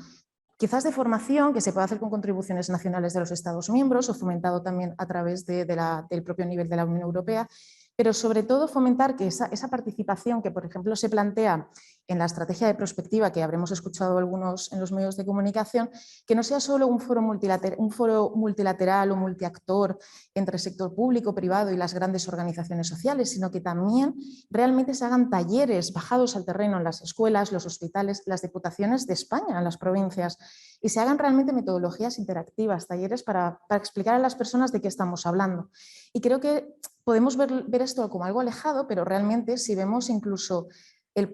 S8: quizás de formación que se pueda hacer con contribuciones nacionales de los Estados miembros o fomentado también a través del propio nivel de la Unión Europea, pero sobre todo fomentar que esa participación que, por ejemplo, se plantea en la estrategia de prospectiva, que habremos escuchado algunos en los medios de comunicación, que no sea solo un foro multilateral o multiactor entre sector público, privado y las grandes organizaciones sociales, sino que también realmente se hagan talleres bajados al terreno en las escuelas, los hospitales, las diputaciones de España, en las provincias, y se hagan realmente metodologías interactivas, talleres para explicar a las personas de qué estamos hablando. Y creo que podemos ver esto como algo alejado, pero realmente si vemos incluso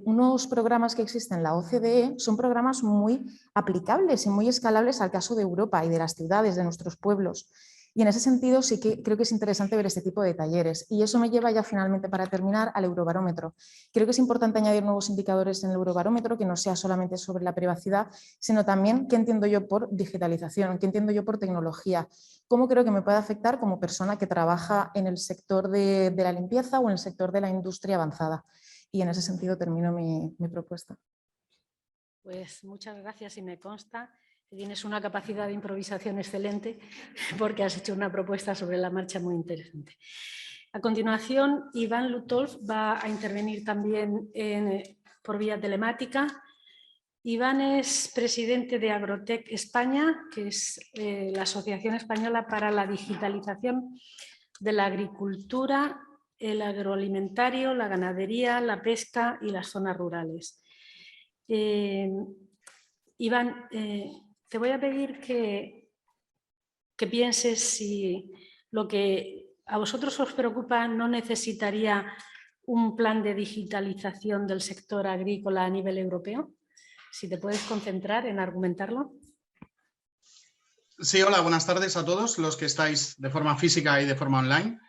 S8: unos programas que existen en la OCDE, son programas muy aplicables y muy escalables al caso de Europa y de las ciudades, de nuestros pueblos. Y en ese sentido sí que creo que es interesante ver este tipo de talleres. Y eso me lleva ya finalmente, para terminar, al Eurobarómetro. Creo que es importante añadir nuevos indicadores en el Eurobarómetro, que no sea solamente sobre la privacidad, sino también qué entiendo yo por digitalización, qué entiendo yo por tecnología, cómo creo que me puede afectar como persona que trabaja en el sector de la limpieza o en el sector de la industria avanzada. Y en ese sentido termino mi propuesta.
S1: Pues muchas gracias, y me consta que tienes una capacidad de improvisación excelente, porque has hecho una propuesta sobre la marcha muy interesante. A continuación, Iván Lutolf va a intervenir también por vía telemática. Iván es presidente de Agrotec España, que es la Asociación Española para la Digitalización de la Agricultura, el agroalimentario, la ganadería, la pesca y las zonas rurales. Iván, te voy a pedir que pienses si lo que a vosotros os preocupa no necesitaría un plan de digitalización del sector agrícola a nivel europeo. Si te puedes concentrar en argumentarlo.
S9: Sí, hola, buenas tardes a todos los que estáis de forma física y de forma online.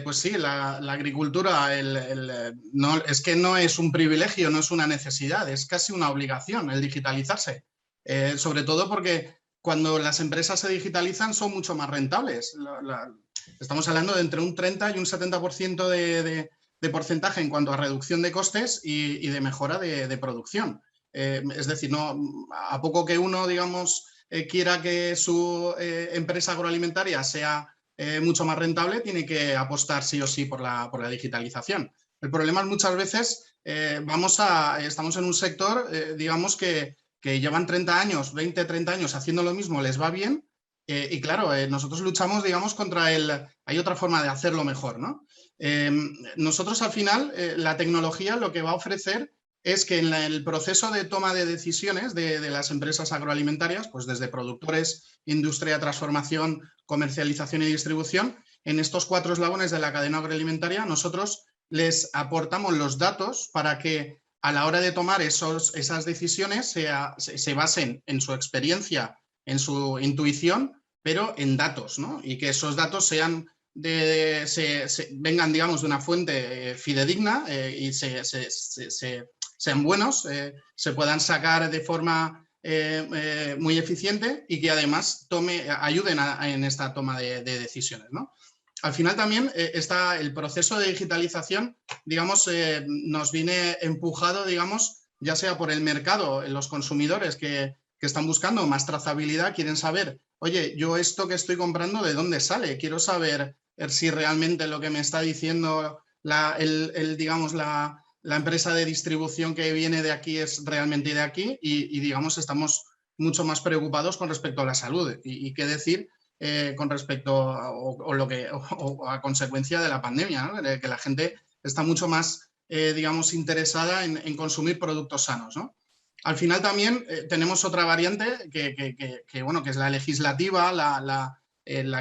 S9: Pues sí, la agricultura es que no es un privilegio, no es una necesidad, es casi una obligación el digitalizarse. Sobre todo porque cuando las empresas se digitalizan son mucho más rentables. Estamos hablando de entre un 30 y un 70% de porcentaje en cuanto a reducción de costes y de mejora de producción. Es decir, a poco que uno, digamos, quiera que su empresa agroalimentaria sea mucho más rentable, tiene que apostar sí o sí por la digitalización. El problema es muchas veces estamos en un sector, digamos, que llevan 30 años, 20, 30 años haciendo lo mismo, les va bien, y claro, nosotros luchamos, digamos, hay otra forma de hacerlo mejor, ¿no? Nosotros al final, la tecnología lo que va a ofrecer es que en el proceso de toma de decisiones de las empresas agroalimentarias, pues desde productores, industria, transformación, comercialización y distribución, en estos 4 eslabones de la cadena agroalimentaria, nosotros les aportamos los datos para que a la hora de tomar esas decisiones se basen en su experiencia, en su intuición, pero en datos, ¿no? Y que esos datos vengan, digamos, de una fuente fidedigna y sean buenos, se puedan sacar de forma muy eficiente y que además ayuden en esta toma de decisiones, ¿no? Al final también está el proceso de digitalización, digamos, nos viene empujado, digamos, ya sea por el mercado, los consumidores que están buscando más trazabilidad, quieren saber, oye, yo esto que estoy comprando, ¿de dónde sale? Quiero saber si realmente lo que me está diciendo digamos, la empresa de distribución que viene de aquí es realmente de aquí y digamos, estamos mucho más preocupados con respecto a la salud. Y qué decir con respecto a consecuencia de la pandemia, ¿no? Que la gente está mucho más, digamos, interesada en consumir productos sanos, ¿no? Al final también tenemos otra variante que, bueno, que es la legislativa, la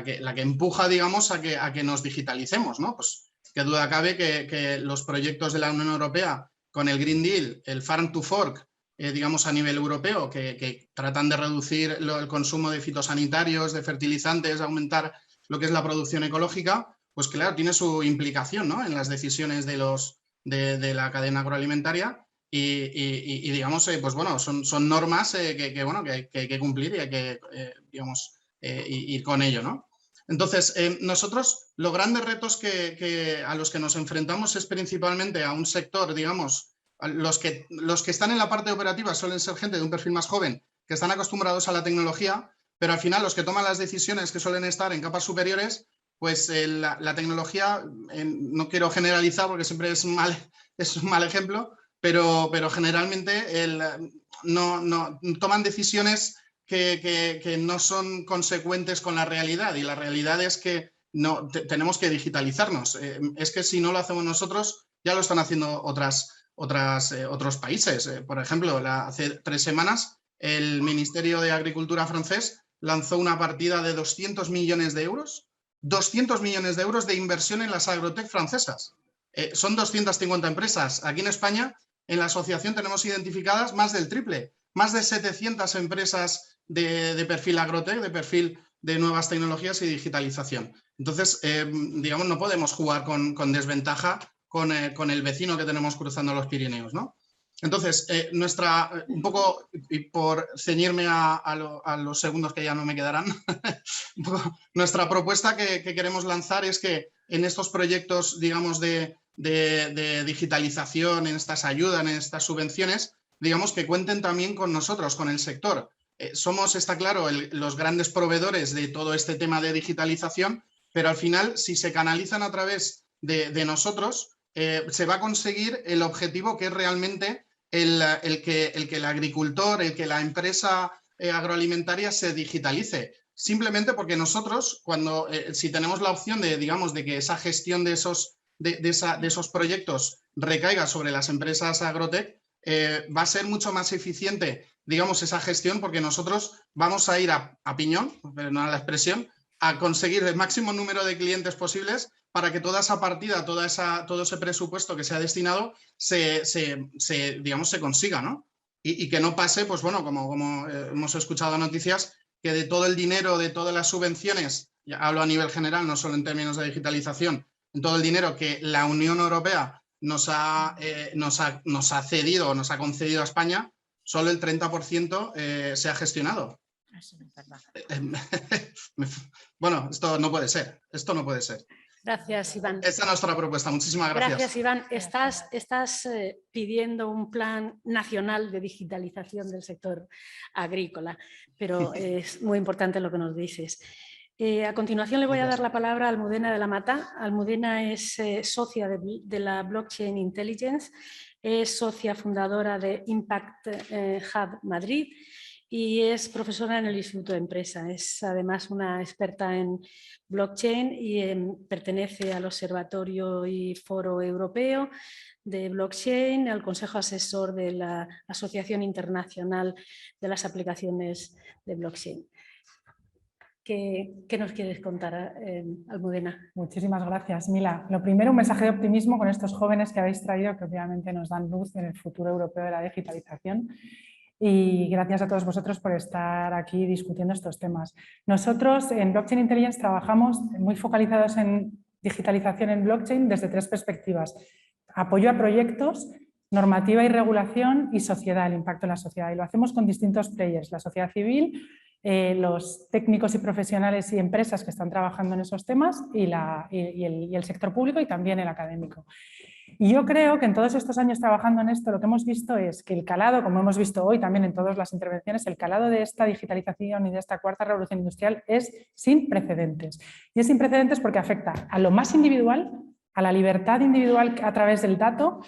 S9: que empuja, digamos, a que nos digitalicemos, ¿no? Pues qué duda cabe que los proyectos de la Unión Europea con el Green Deal, el Farm to Fork, digamos a nivel europeo, que tratan de reducir el consumo de fitosanitarios, de fertilizantes, aumentar lo que es la producción ecológica, pues claro, tiene su implicación, ¿no? En las decisiones de la cadena agroalimentaria y digamos, pues bueno, son normas que hay que cumplir y hay que, digamos, ir con ello, ¿no? Entonces, nosotros los grandes retos a los que nos enfrentamos es principalmente a un sector, digamos, los que están en la parte operativa suelen ser gente de un perfil más joven, que están acostumbrados a la tecnología, pero al final los que toman las decisiones, que suelen estar en capas superiores, pues la tecnología, no quiero generalizar porque siempre es un mal ejemplo, pero generalmente no toman decisiones que no son consecuentes con la realidad, y la realidad es que tenemos que digitalizarnos. Es que si no lo hacemos nosotros, ya lo están haciendo otros países. Por ejemplo, hace 3 semanas el Ministerio de Agricultura francés lanzó una partida de 200 millones de euros, 200 millones de euros de inversión en las agrotech francesas. Son 250 empresas. Aquí en España, en la asociación tenemos identificadas más del triple, más de 700 empresas de perfil agrotech, de perfil de nuevas tecnologías y digitalización. Entonces, digamos, no podemos jugar con desventaja con el vecino que tenemos cruzando los Pirineos, ¿no? Entonces, un poco, y por ceñirme a los segundos que ya no me quedarán, un poco, nuestra propuesta que queremos lanzar es que en estos proyectos, digamos, de digitalización, en estas ayudas, en estas subvenciones, digamos que cuenten también con nosotros, con el sector. Somos, está claro, los grandes proveedores de todo este tema de digitalización, pero al final, si se canalizan a través de nosotros, se va a conseguir el objetivo que es realmente el que el agricultor, el que la empresa agroalimentaria se digitalice. Simplemente porque nosotros, si tenemos la opción digamos, de que esa gestión de esos proyectos recaiga sobre las empresas agrotech, va a ser mucho más eficiente, digamos, esa gestión, porque nosotros vamos a ir a piñón, perdón la expresión, a conseguir el máximo número de clientes posibles para que toda esa partida, todo ese presupuesto que se ha destinado digamos, se consiga, ¿no? Y que no pase, pues bueno, como hemos escuchado noticias, que de todo el dinero, de todas las subvenciones, ya hablo a nivel general, no solo en términos de digitalización, en todo el dinero que la Unión Europea nos ha cedido, nos ha concedido a España, solo el 30% se ha gestionado. Bueno, esto no puede ser.
S1: Gracias, Iván.
S9: Esta es nuestra propuesta. Muchísimas gracias.
S1: Gracias, Iván. Estás pidiendo un plan nacional de digitalización del sector agrícola, pero es muy importante lo que nos dices. A continuación le voy a dar la palabra a Almudena de la Mata. Almudena es socia de la Blockchain Intelligence, es socia fundadora de Impact Hub Madrid y es profesora en el Instituto de Empresa. Es además una experta en blockchain y pertenece al Observatorio y Foro Europeo de Blockchain, al Consejo Asesor de la Asociación Internacional de las Aplicaciones de Blockchain. ¿Qué nos quieres contar, Almudena?
S10: Muchísimas gracias, Mila. Lo primero, un mensaje de optimismo con estos jóvenes que habéis traído, que obviamente nos dan luz en el futuro europeo de la digitalización. Y gracias a todos vosotros por estar aquí discutiendo estos temas. Nosotros en Blockchain Intelligence trabajamos muy focalizados en digitalización en blockchain desde 3 perspectivas. Apoyo a proyectos normativa y regulación y sociedad, el impacto en la sociedad. Y lo hacemos con distintos players, la sociedad civil, los técnicos y profesionales y empresas que están trabajando en esos temas y el sector público y también el académico. Y yo creo que en todos estos años trabajando en esto lo que hemos visto es que el calado, como hemos visto hoy también en todas las intervenciones, el calado de esta digitalización y de esta cuarta revolución industrial es sin precedentes. Y es sin precedentes porque afecta a lo más individual, a la libertad individual a través del dato,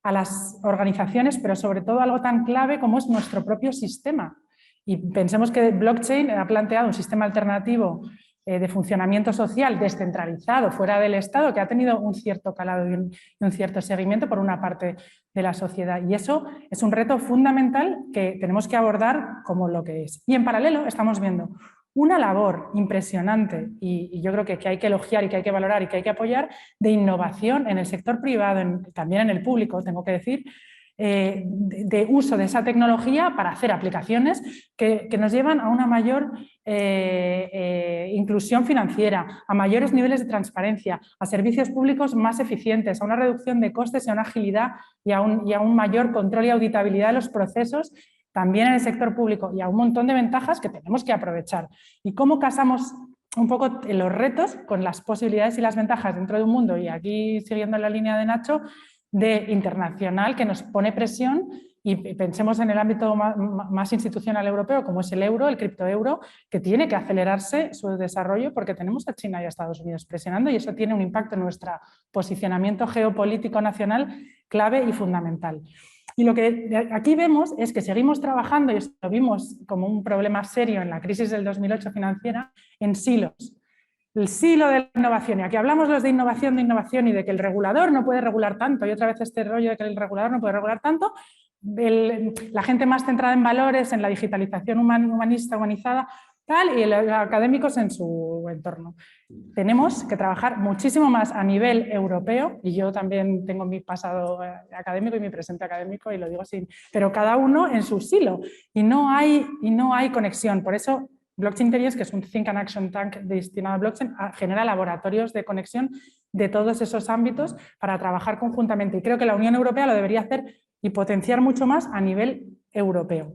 S10: a las organizaciones, pero sobre todo algo tan clave como es nuestro propio sistema. Y pensemos que blockchain ha planteado un sistema alternativo de funcionamiento social descentralizado, fuera del Estado, que ha tenido un cierto calado y un cierto seguimiento por una parte de la sociedad. Y eso es un reto fundamental que tenemos que abordar como lo que es. Y en paralelo estamos viendo una labor impresionante, y yo creo que hay que elogiar y que hay que valorar y que hay que apoyar, de innovación en el sector privado, también en el público, tengo que decir, de uso de esa tecnología para hacer aplicaciones que nos llevan a una mayor inclusión financiera, a mayores niveles de transparencia, a servicios públicos más eficientes, a una reducción de costes, a una agilidad y a un mayor control y auditabilidad de los procesos también en el sector público, y a un montón de ventajas que tenemos que aprovechar. ¿Y cómo casamos un poco los retos con las posibilidades y las ventajas dentro de un mundo? Y aquí, siguiendo la línea de Nacho, de internacional que nos pone presión, y pensemos en el ámbito más institucional europeo como es el euro, el criptoeuro, que tiene que acelerarse su desarrollo porque tenemos a China y a Estados Unidos presionando, y eso tiene un impacto en nuestro posicionamiento geopolítico nacional clave y fundamental. Y lo que aquí vemos es que seguimos trabajando, y esto lo vimos como un problema serio en la crisis del 2008 financiera, en silos. El silo de la innovación, y aquí hablamos los de innovación y de que el regulador no puede regular tanto, y otra vez este rollo de que el regulador no puede regular tanto, la gente más centrada en valores, en la digitalización humanista, humanizada, tal, y los académicos en su entorno. Tenemos que trabajar muchísimo más a nivel europeo, y yo también tengo mi pasado académico y mi presente académico, y lo digo sin, pero cada uno en su silo, y no hay conexión. Por eso Blockchain Intelligence, que es un Think and Action Tank destinado a blockchain, genera laboratorios de conexión de todos esos ámbitos para trabajar conjuntamente. Y creo que la Unión Europea lo debería hacer y potenciar mucho más a nivel europeo.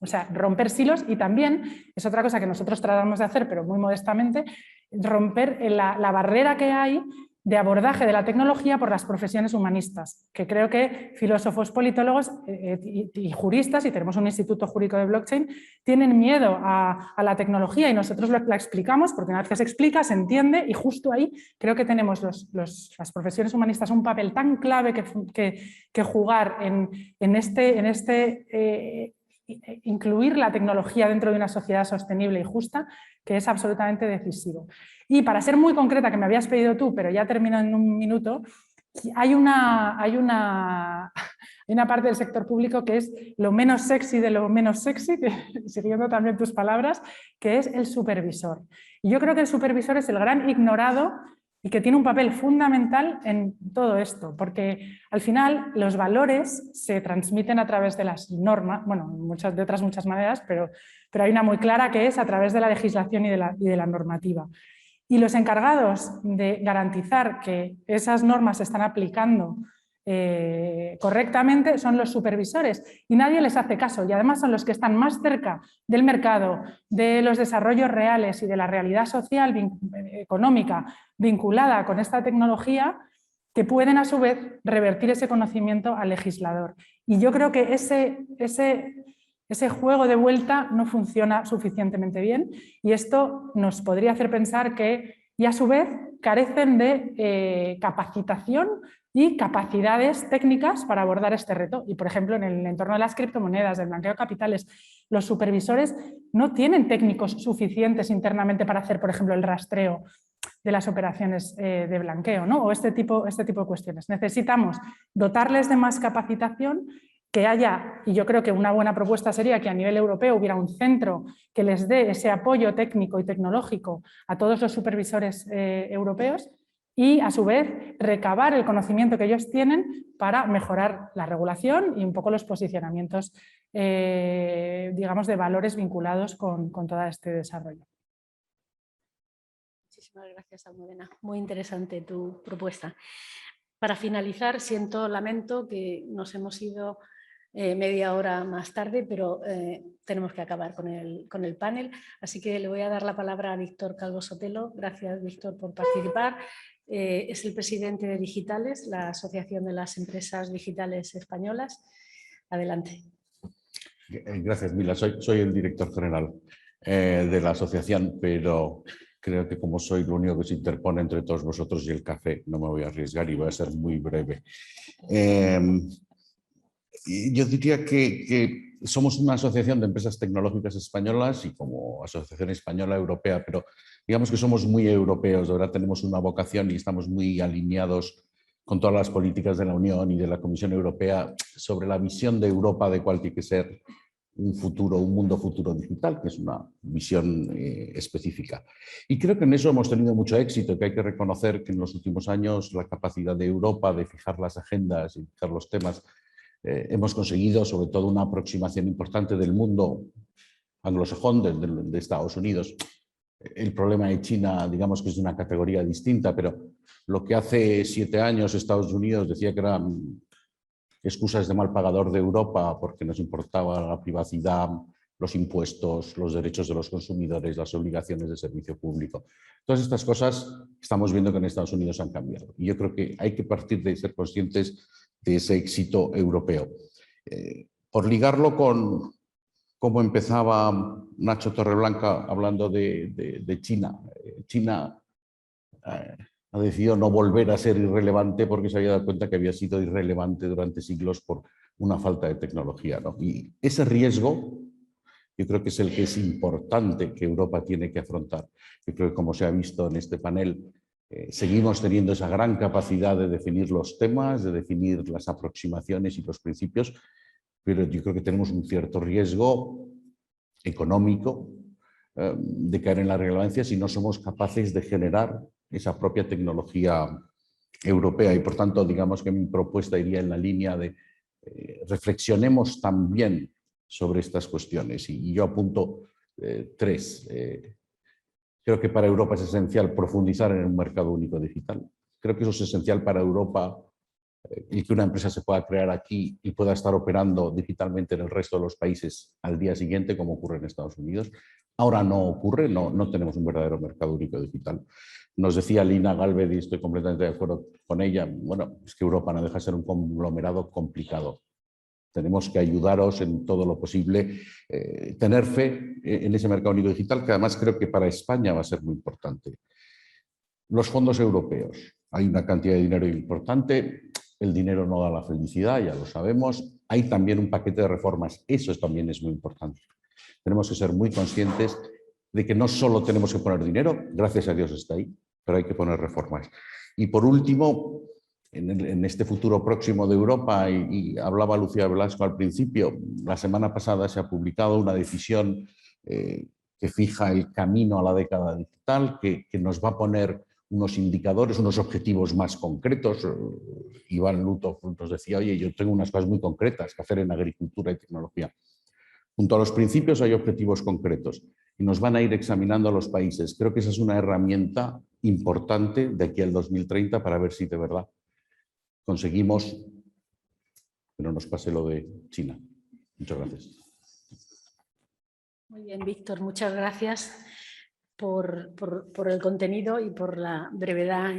S10: O sea, romper silos, y también es otra cosa que nosotros tratamos de hacer, pero muy modestamente, romper la barrera que hay de abordaje de la tecnología por las profesiones humanistas, que creo que filósofos, politólogos y juristas, y tenemos un instituto jurídico de blockchain, tienen miedo a la tecnología, y nosotros la explicamos, porque una vez que se explica se entiende, y justo ahí creo que tenemos las profesiones humanistas un papel tan clave que jugar en incluir la tecnología dentro de una sociedad sostenible y justa, que es absolutamente decisivo. Y para ser muy concreta, que me habías pedido tú, pero ya termino en un minuto, hay una parte del sector público que es lo menos sexy de lo menos sexy, siguiendo también tus palabras, que es el supervisor. Y yo creo que el supervisor es el gran ignorado y que tiene un papel fundamental en todo esto, porque al final los valores se transmiten a través de las normas, bueno, de otras muchas maneras, pero hay una muy clara que es a través de la legislación y de la normativa. Y los encargados de garantizar que esas normas se están aplicando correctamente son los supervisores, y nadie les hace caso, y además son los que están más cerca del mercado, de los desarrollos reales y de la realidad social económica vinculada con esta tecnología, que pueden a su vez revertir ese conocimiento al legislador. Y yo creo que ese juego de vuelta no funciona suficientemente bien, y esto nos podría hacer pensar que, y a su vez, carecen de capacitación y capacidades técnicas para abordar este reto. Y, por ejemplo, en el entorno de las criptomonedas, del blanqueo de capitales, los supervisores no tienen técnicos suficientes internamente para hacer, por ejemplo, el rastreo de las operaciones de blanqueo, ¿no? O este tipo de cuestiones. Necesitamos dotarles de más capacitación, que haya, y yo creo que una buena propuesta sería que a nivel europeo hubiera un centro que les dé ese apoyo técnico y tecnológico a todos los supervisores europeos, y a su vez recabar el conocimiento que ellos tienen para mejorar la regulación y un poco los posicionamientos, digamos, de valores vinculados con todo este desarrollo.
S1: Muchísimas gracias, Almudena. Muy interesante tu propuesta. Para finalizar, lamento que nos hemos ido media hora más tarde, pero tenemos que acabar con el panel. Así que le voy a dar la palabra a Víctor Calvo Sotelo. Gracias, Víctor, por participar. Es el presidente de Digitales, la Asociación de las Empresas Digitales Españolas. Adelante.
S11: Gracias, Mila. Soy el director general de la asociación, pero creo que como soy lo único que se interpone entre todos vosotros y el café, no me voy a arriesgar y voy a ser muy breve. Yo diría que somos una asociación de empresas tecnológicas españolas y como asociación española europea, pero digamos que somos muy europeos, de verdad tenemos una vocación y estamos muy alineados con todas las políticas de la Unión y de la Comisión Europea sobre la visión de Europa de cuál tiene que ser un mundo futuro digital, que es una visión específica. Y creo que en eso hemos tenido mucho éxito, que hay que reconocer que en los últimos años la capacidad de Europa de fijar las agendas y fijar los temas, hemos conseguido sobre todo una aproximación importante del mundo anglosajón, de Estados Unidos. El problema de China, digamos que es de una categoría distinta, pero lo que hace 7 años Estados Unidos decía que eran excusas de mal pagador de Europa porque nos importaba la privacidad, los impuestos, los derechos de los consumidores, las obligaciones de servicio público. Todas estas cosas estamos viendo que en Estados Unidos han cambiado. Y yo creo que hay que partir de ser conscientes de ese éxito europeo. Por ligarlo con cómo empezaba Nacho Torreblanca hablando de China. China ha decidido no volver a ser irrelevante porque se había dado cuenta que había sido irrelevante durante siglos por una falta de tecnología, ¿no? Y ese riesgo yo creo que es el que es importante que Europa tiene que afrontar. Yo creo que como se ha visto en este panel, seguimos teniendo esa gran capacidad de definir los temas, de definir las aproximaciones y los principios, pero yo creo que tenemos un cierto riesgo económico de caer en la relevancia si no somos capaces de generar esa propia tecnología europea. Y por tanto, digamos que mi propuesta iría en la línea de reflexionemos también sobre estas cuestiones. Y yo apunto 3. Creo que para Europa es esencial profundizar en un mercado único digital. Creo que eso es esencial para Europa, y que una empresa se pueda crear aquí y pueda estar operando digitalmente en el resto de los países al día siguiente, como ocurre en Estados Unidos. Ahora no ocurre, no tenemos un verdadero mercado único digital. Nos decía Lina Galvez, y estoy completamente de acuerdo con ella, bueno, es que Europa no deja de ser un conglomerado complicado. Tenemos que ayudaros en todo lo posible, tener fe en ese mercado único digital, que además creo que para España va a ser muy importante. Los fondos europeos. Hay una cantidad de dinero importante, el dinero no da la felicidad, ya lo sabemos. Hay también un paquete de reformas, eso también es muy importante. Tenemos que ser muy conscientes de que no solo tenemos que poner dinero, gracias a Dios está ahí, pero hay que poner reformas. Y por último, en este futuro próximo de Europa, y hablaba Lucía Velasco al principio, la semana pasada se ha publicado una decisión que fija el camino a la década digital, que nos va a poner unos indicadores, unos objetivos más concretos. Iván Luto nos decía, oye, yo tengo unas cosas muy concretas que hacer en agricultura y tecnología. Junto a los principios hay objetivos concretos y nos van a ir examinando a los países. Creo que esa es una herramienta importante de aquí al 2030 para ver si de verdad conseguimos que no nos pase lo de China. Muchas gracias.
S1: Muy bien, Víctor, muchas gracias por el contenido y por la brevedad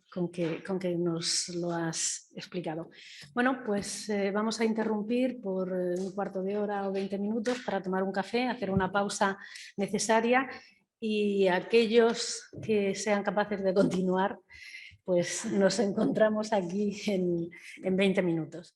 S1: con que nos lo has explicado. Bueno, pues vamos a interrumpir por un cuarto de hora o 20 minutos para tomar un café, hacer una pausa necesaria, y aquellos que sean capaces de continuar, pues nos encontramos aquí en 20 minutos.